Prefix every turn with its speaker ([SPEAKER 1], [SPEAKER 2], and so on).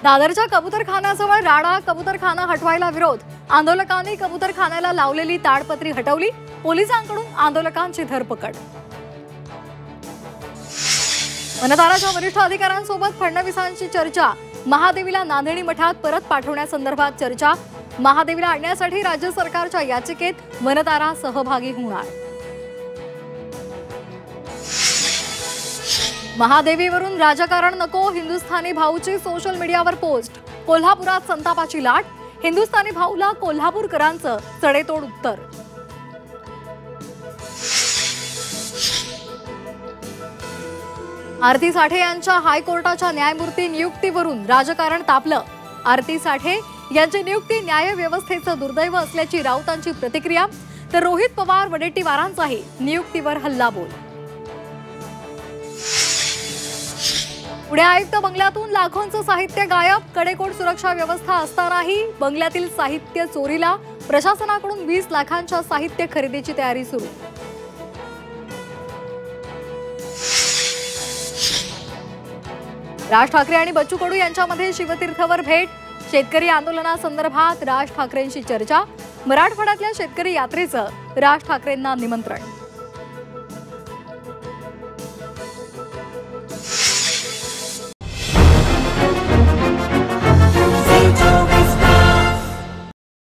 [SPEAKER 1] दादरच्या कबूतरखान्याजवळ राणा कबूतरखाना हटवायला विरोध। आंदोलकांनी कबूतरखान्याला लावलेली ताडपत्री हटवली। पोलिसांकडून आंदोलकांची धरपकड। वनताराच्या वरिष्ठ अधिकाऱ्यांसोबत फडणवीसांची चर्चा। महादेवीला नांदेडी मठात परत पाठवण्यासंदर्भात चर्चा। महादेवीला आणण्यासाठी राज्य सरकारच्या याचिकेत वनतारा सहभागी होणार। महादेवीवरून राजकारण नको, हिंदुस्थानी भाऊची सोशल मीडियावर पोस्ट। कोल्हापुरात संतापाची लाट, हिंदुस्थानी भाऊला कोल्हापूरकरांचं सडेतोड उत्तर। आरती साठे यांच्या हायकोर्टाच्या न्यायमूर्ती नियुक्तीवरून राजकारण तापलं। आरती साठे यांची नियुक्ती न्यायव्यवस्थेचं दुर्दैव असल्याची राऊतांची प्रतिक्रिया। तर रोहित पवार वडेट्टीवारांचाही नियुक्तीवर हल्लाबोल। पुणे आयुक्त बंगल्यातून लाखोंचं साहित्य गायब। कडेकोट सुरक्षा व्यवस्था असतानाही बंगल्यातील साहित्य चोरीला। प्रशासनाकडून 20 लाखांच्या साहित्य खरेदीची तयारी सुरू। राज ठाकरे आणि बच्चू कडू यांच्यामध्ये शिवतीर्थवर भेट। शेतकरी आंदोलनासंदर्भात राज ठाकरेंशी चर्चा। मराठवाड्यातल्या शेतकरी यात्रेचं राज ठाकरेंना निमंत्रण।